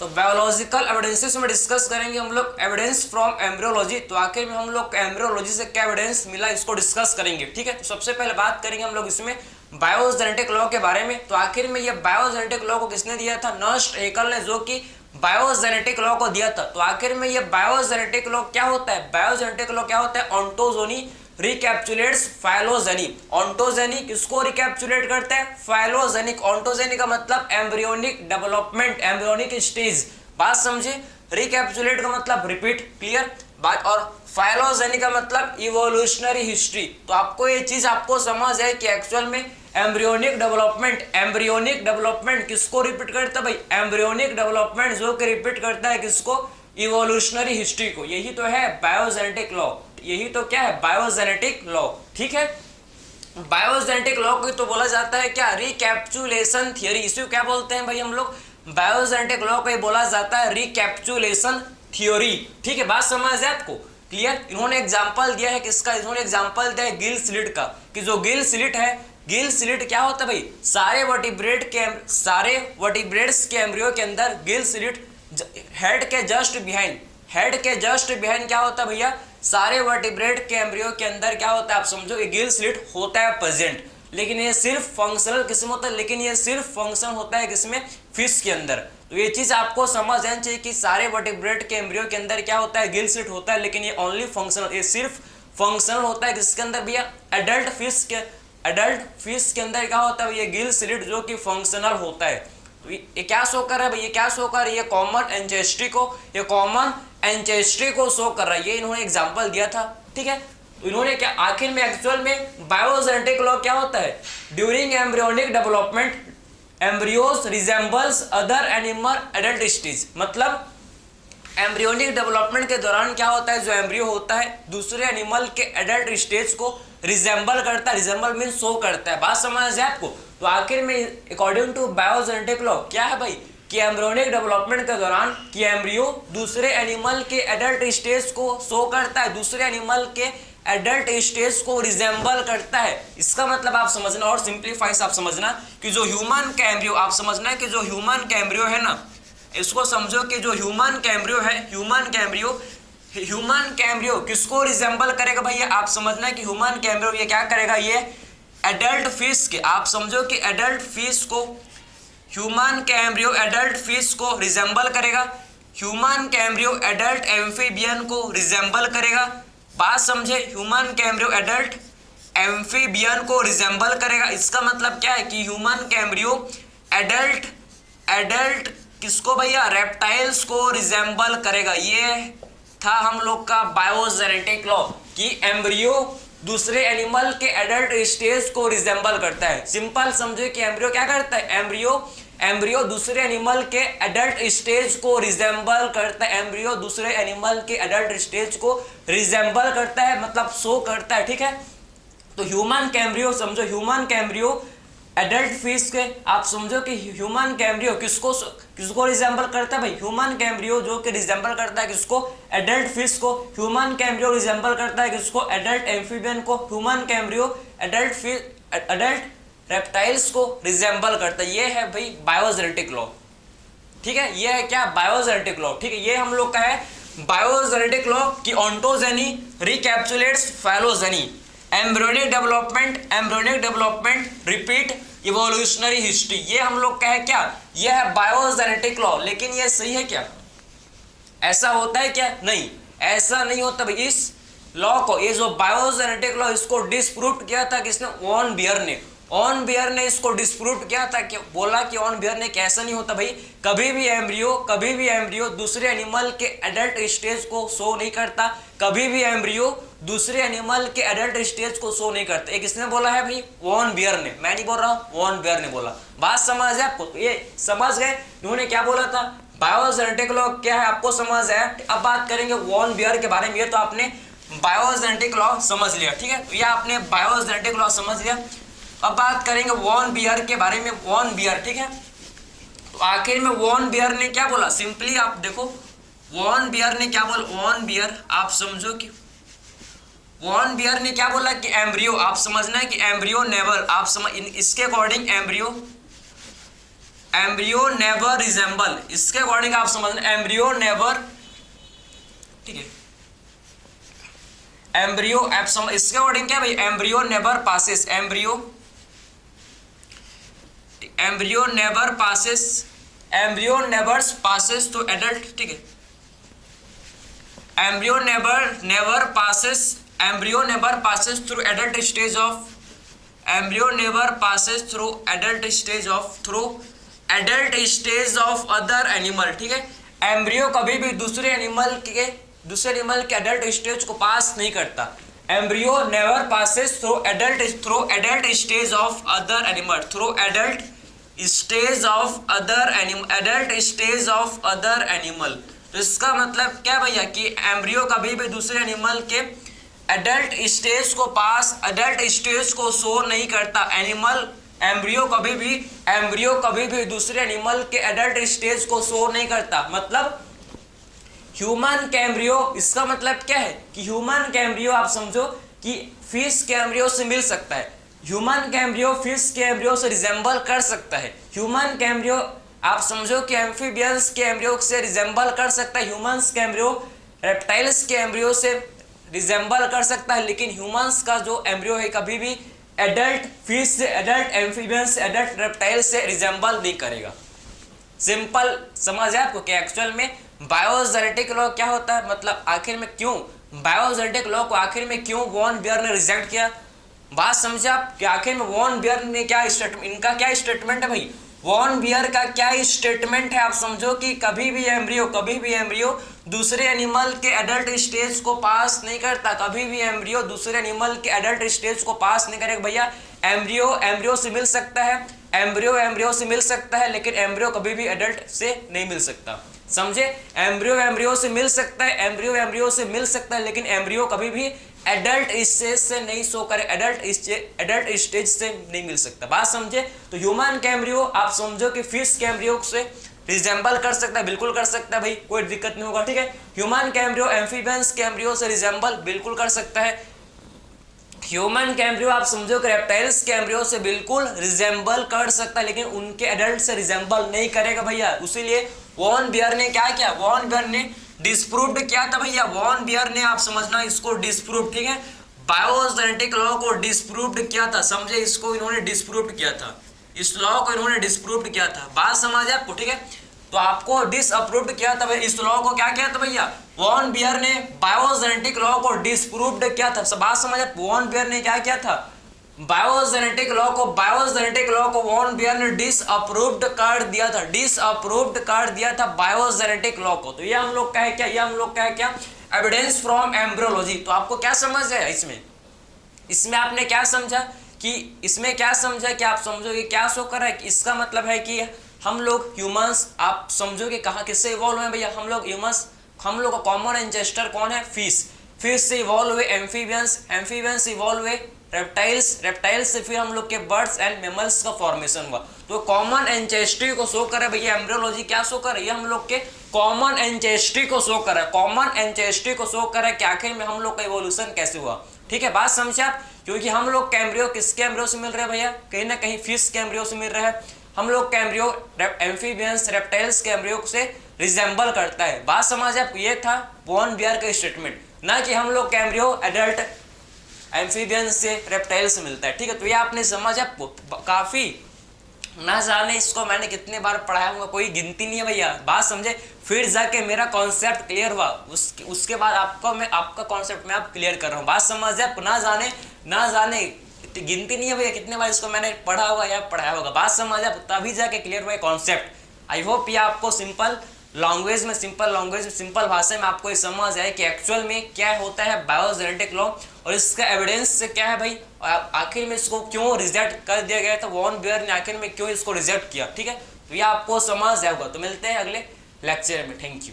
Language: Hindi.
तो बायोलॉजिकल एविडेंसेस में डिस्कस करेंगे हम लोग एविडेंस फ्रॉम एम्ब्रियोलॉजी। तो आखिर में हम लोग एम्ब्रियोलॉजी से क्या एविडेंस मिला इसको डिस्कस करेंगे, ठीक है। तो सबसे पहले बात करेंगे हम लोग इसमें बायोजेनेटिक लॉ के बारे में। तो आखिर में ये बायोजेनेटिक लॉ को किसने दिया था? नर्स्ट हैकेल ने, जो कि बायोजेनेटिक लॉ को दिया था। तो आखिर में ये बायोजेनेटिक लॉ क्या होता है? बायोजेनेटिक लॉ क्या होता है? ऑन्टोजोनी रिकैप्सुलेट्स फाइलोजेनी। ऑन्टोजेनी किसको रिकैप्सुलेट करता है? फाइलोजेनिक। ऑन्टोजेनी का मतलब एम्ब्रियोनिक डेवलपमेंट, एम्ब्रियोनिक स्टेज, बात समझे। रिकैप्सुलेट का मतलब रिपीट, क्लियर बात। और फाइलोजेनी का मतलब इवोल्यूशनरी हिस्ट्री। तो आपको ये चीज आपको समझ है कि एक्चुअल में एम्ब्रियोनिक डेवलपमेंट, एम्ब्रियोनिक डेवलपमेंट किसको रिपीट करता है भाई? एम्ब्रियोनिक डेवलपमेंट जो कि रिपीट करता है किसको? इवोल्यूशनरी हिस्ट्री को। यही तो है बायोजेनेटिक लॉ, यही तो क्या है? बायोजेनेटिक लॉ, ठीक है। बायोजेनेटिक लॉ को तो बोला जाता है क्या? रिकैप्सुलेशन थियरी। इसे क्या बोलते हैं भाई हम लोग? बायोजेनेटिक लॉ को ये बोला जाता है रिकैप्सुलेशन थ्योरी, ठीक है। बात समझ है आपको, क्लियर। इन्होंने एग्जांपल दिया है किसका? इन्होंने एग्जांपल दिया है गिल स्लिट का, कि जो गिल स्लिट है, गिल स्लिट क्या होता है भाई? सारे वर्टिब्रेट्स के एम्ब्रियो के अंदर गिल स्लिट हेड के जस्ट बिहाइंड, हेड के जस्ट बिहाइंड क्या होता है भैया? सारे वर्टिब्रेट के एम्ब्रियो के अंदर क्या होता है? आप समझो ये गिल स्लिट होता है प्रेजेंट, लेकिन ये सिर्फ फंक्शनल किस्म होता है, लेकिन ये सिर्फ फंक्शन होता है किसमें? फिश के अंदर। तो ये चीज आपको समझ आना चाहिए कि सारे वर्टिब्रेट के एम्ब्रियो के अंदर क्या होता है? गिल स्लिट होता है, लेकिन ये ओनली फंक्शनल, ये सिर्फ फंक्शनल होता है किसके अंदर भैया? एडल्ट फिश के अंदर क्या होता है? ये गिल स्लिट जो कि फंक्शनल होता है। तो ये क्या शो कर रहा है भाई? ये क्या शो कर रहा है? ये कॉमन एंसेस्ट्री को, ये कॉमन एंसेस्ट्री को शो कर रहा है। ये इन्होंने एग्जांपल दिया था, ठीक है। तो इन्होंने क्या आखिर में एक्चुअल में बायोजेनेटिक लॉ क्या होता है? During embryonic development embryos resembles other animal adult stage. मतलब एम्ब्रियोनिक डेवलपमेंट के दौरान क्या होता है? जो एम्ब्रियो होता है दूसरे एनिमल के एडल्ट स्टेज को रिजेंबल करता है। रिजेंबल मीन शो करता है, बात समझ है आपको। तो आखिर में अकॉर्डिंग टू बायोजेनेटिक लॉ क्या है भाई? कि एम्ब्रियोनिक डेवलपमेंट के दौरान कि एम्ब्रियो दूसरे एनिमल के एडल्ट स्टेज को शो करता है, दूसरे एनिमल के एडल्ट स्टेज को रिजेंबल करता है। इसका मतलब आप समझना, और सिंप्लीफाई आप समझना कि जो ह्यूमन का एम्ब्रियो, आप समझना कि जो ह्यूमन का एम्ब्रियो है ना, इसको समझो कि जो ह्यूमन का एम्ब्रियो है, ह्यूमन का एम्ब्रियो किसको रिजेंबल करेगा भैया? आप समझना कि ह्यूमन का एम्ब्रियो ये क्या करेगा? ये एडल्ट फिश के, आप समझो कि एडल्ट फिश को, ह्यूमन का एम्ब्रियो एडल्ट फिश को रिजेंबल करेगा, ह्यूमन का एम्ब्रियो एडल्ट एम्फीबियन को रिजेंबल करेगा। बात समझे? ह्यूमन का एम्ब्रियो एडल्ट एम्फीबियन को रिजेंबल करेगा। इसका मतलब क्या है कि ह्यूमन का एम्ब्रियो एडल्ट किसको भैया? रेप्टाइल्स को रिजेंबल करेगा। ये था हम लोग का बायोजेनेटिक लॉ कि एम्ब्रियो दूसरे एनिमल के एडल्ट स्टेज को रिजेंबल करता है। सिंपल समझो कि एम्ब्रियो क्या करता है? एम्ब्रियो दूसरे एनिमल के एडल्ट स्टेज को रिजेंबल करता है। एम्ब्रियो दूसरे एनिमल के एडल्ट स्टेज को रिजेंबल करता है, मतलब शो करता है, ठीक है। तो ह्यूमन का एम्ब्रियो समझो, ह्यूमन का एम्ब्रियो एडल्ट फिश के, आप समझो कि ह्यूमन का एम्ब्रियो किसको रिजेंबल करता है भाई? ह्यूमन का एम्ब्रियो जो कि रिजेंबल करता है किसको? एडल्ट फिश को। ह्यूमन का एम्ब्रियो रिजेंबल करता है किसको? एडल्ट एम्फीबियन को। ह्यूमन का एम्ब्रियो एडल्ट रेप्टाइल्स को रिजेंबल करता है। ये है भाई बायोजेनेटिक लॉ, ठीक है। ये है क्या? बायोजेनेटिक लॉ, ठीक है। ये हम लोग का है बायोजेनेटिक लॉ कि ontogeny recapitulates phylogeny, embryonic development repeat evolutionary history. ये हम लोग का है क्या? ये है बायोजेनेटिक लॉ। लेकिन ये सही है क्या? ऐसा होता है क्या? नहीं, ऐसा नहीं होता भाई। इस लॉ को, ये जो बायोजेनेटिक लॉ, इसको डिस्प्रूव किया था किसने? वॉन बियर ने। ऑन बियर ने इसको डिस्प्रूव किया था कि बोला कि ऑन बियर ने कैसा नहीं होता भाई, कभी भी एम्ब्रियो दूसरे एनिमल के एडल्ट स्टेज को शो नहीं करता, कभी भी एम्ब्रियो दूसरे एनिमल के एडल्ट स्टेज को शो नहीं करता। ये किसने बोला है भाई? वॉन बियर ने, मैं नहीं बोल रहा हूँ, वॉन बियर ने बोला। बात समझ है आपको? तो ये समझ गए इन्होंने क्या बोला था? बायोजेनेटिक लॉ क्या है आपको समझ है। अब बात करेंगे वॉन बियर के बारे में। ये तो आपने बायोजेनेटिक लॉ समझ लिया, ठीक है। तो ये आपने बायोजेनेटिक लॉ समझ लिया। अब बात करेंगे वॉन बियर के बारे में। वॉन बियर, ठीक है। तो आखिर में वॉन बियर ने क्या बोला? सिंपली आप देखो वॉन बियर ने क्या बोला? वॉन बियर, आप समझो कि वॉन बियर ने क्या बोला कि एम्ब्रियो, आप समझना है कि एम्ब्रियो नेवर, आप समझ इसके according embryo embryo never resemble, इसके अकॉर्डिंग आप समझना एम्ब्रियो नेवर, ठीक है, एम्ब्रियो इसके अकॉर्डिंग क्या भाई, embryo never passes, embryo never passes to adult, ठीक है, embryo never passes through adult stage of, embryo never passes through adult stage of other animal, ठीक है, एम्ब्रियो कभी भी दूसरे एनिमल के एडल्ट स्टेज को पास नहीं करता, embryo never passes through adult stage of other animal, other animal. तो इसका मतलब क्या भैया कि एम्ब्रियो कभी भी दूसरे एनिमल के एडल्ट स्टेज को शो नहीं करता, एम्ब्रियो कभी भी दूसरे एनिमल के एडल्ट स्टेज को शो नहीं करता। मतलब ह्यूमन के एम्ब्रियो, इसका मतलब क्या है कि ह्यूमन के एम्ब्रियो आप समझो कि फिश के एम्ब्रियो से मिल सकता है, ह्यूमन के एम्ब्रियो फिश के एम्ब्रियो से रिजेंबल कर सकता है, ह्यूमन के एम्ब्रियो आप समझो कि एम्फीबियंस के एम्ब्रियो से रिजेंबल कर सकता है, ह्यूमंस के एम्ब्रियो रेप्टाइल्स के एम्ब्रियो से रिजेंबल कर सकता है, लेकिन ह्यूमंस का जो एम्ब्रियो है कभी भी एडल्ट फिश से, एडल्ट एम्फीबियंस से, एडल्ट रेप्टाइल से रिजेंबल नहीं करेगा। सिंपल समझ है आपको कि एक्चुअल में बायोजेनेटिक लॉ क्या होता है, मतलब आखिर में क्यों बायोजेनेटिक लॉ को आखिर में क्यों वॉन बियर ने रिजेक्ट किया। बात समझे आप कि आखिर में वॉन बियर ने क्या स्टेटमेंट, इनका क्या स्टेटमेंट है भाई, वॉन बियर का क्या स्टेटमेंट है, आप समझो कि कभी भी एम्ब्रियो दूसरे एनिमल के एडल्ट स्टेज को पास नहीं करता, कभी भी एम्ब्रियो दूसरे एनिमल के एडल्ट स्टेज को पास नहीं करेगा। भैया एम्ब्रियो से मिल सकता है, एम्ब्रियो से मिल सकता है, लेकिन एम्ब्रियो कभी भी एडल्ट से नहीं मिल सकता, समझे। एम्ब्रियो से मिल सकता है, एम्ब्रियो से मिल सकता है, लेकिन एम्ब्रियो कभी भी एडल्ट स्टेज से नहीं शो करे, एडल्ट स्टेज से नहीं मिल सकता। बात समझे। तो ह्यूमन के एम्ब्रियो आप समझो कि फिश के एम्ब्रियो से रिजेंबल कर सकता है, बिल्कुल कर सकता है भाई, कोई दिक्कत नहीं होगा, ठीक है। ह्यूमन के एम्ब्रियो एम्फीबियंस के एम्ब्रियो से रिजेंबल बिल्कुल कर सकता है, ह्यूमन के एम्ब्रियो आप समझो कि रेप्टाइल्स के एम्ब्रियो से बिल्कुल रिजेंबल कर सकता है, लेकिन उनके एडल्ट से रिजेंबल नहीं करेगा भैया। इसीलिए वॉन बियर ने क्या किया, वॉन बियर ने डिस्प्रूव्ड किया था भैया, वॉन बियर ने आप समझना इसको डिस्प्रूव्ड, ठीक है, बायोजेनेटिक लॉ को डिस्प्रूव्ड किया था, समझे, इसको इन्होंने डिस्प्रूव्ड किया था, इस लॉ को इन्होंने डिस्प्रूव्ड किया था। बात समझ आपको, ठीक है। तो आपको डिसअप्रूव्ड किया था, इस लॉ को क्या किया था भैया, वॉन बियर ने बायोजेनेटिक लॉ को डिसप्रूव्ड किया था। सब बात समझ, वॉन बियर ने क्या किया था, बायोजेनेटिक लॉ को वॉन बियर ने डिसअप्रूव्ड कर दिया था, बायोजेनेटिक लॉ को। तो ये हम लोग का है क्या, एविडेंस फ्रॉम एम्ब्रियोलॉजी। तो आपको क्या समझ है इसमें आपने क्या समझा कि आप समझो कि क्या शो कर रहा है, कि इसका मतलब है कि हम लोग ह्यूमंस आप समझो कि कहाँ किससे इवॉल्व हुए भैया, हम लोग ह्यूमंस, हम लोग का कॉमन एंसेस्टर कौन है, फिश से इवॉल्व हुए, एम्फीबियंस इवॉल्व हुए, रेप्टाइल्स से फिर हम लोग के बर्ड्स एंड मैमल्स का फॉर्मेशन हुआ। तो कॉमन एंसेस्ट्री को शो कर रहा है भैया, एम्ब्रियोलॉजी क्या शो कर रही है, हम लोग के कॉमन एंसेस्ट्री को शो कर रहा है कि आखिर में हम लोग का इवोल्यूशन कैसे हुआ, ठीक है। बात समझे आप, क्योंकि हम लोग के एम्ब्रियो किसके एम्ब्रियो से मिल रहे हैं भैया, कहीं ना कहीं फिश के एम्ब्रियो से मिल रहा है, हम लोग के एम्ब्रियो एम्फीबियंस रेप्टाइल्स के एम्ब्रियो से रिजेंबल करता है। बात समझ आप, ये था वॉन बियर का स्टेटमेंट, ना कि हम लोग के एम्ब्रियो एडल्ट एम्फीबियंस से रेप्टाइल से मिलता है, ठीक है। तो ये आपने समझा, काफी ना जाने इसको मैंने कितने बार पढ़ाया होगा, कोई गिनती नहीं है भैया। बात समझे, फिर जाके मेरा कॉन्सेप्ट क्लियर हुआ, उसके बाद आपका कॉन्सेप्ट मैं आप क्लियर कर रहा हूँ। बात समझ आप, ना जाने गिनती नहीं है भैया, कितने बार इसको मैंने पढ़ा होगा या पढ़ाया होगा। बात समझ आप, तभी जाके क्लियर हुआ कॉन्सेप्ट। आई होप ये आपको सिंपल लैंग्वेज में, सिंपल भाषा में आपको ये समझ आए कि एक्चुअल में क्या होता है बायोजेनेटिक लॉ, और इसका एविडेंस से क्या है भाई, आखिर में इसको क्यों रिजेक्ट कर दिया गया था, वॉन बियर ने आखिर में क्यों इसको रिजेक्ट किया, ठीक है। तो ये आपको समझ आएगा। तो मिलते हैं अगले लेक्चर में, थैंक यू।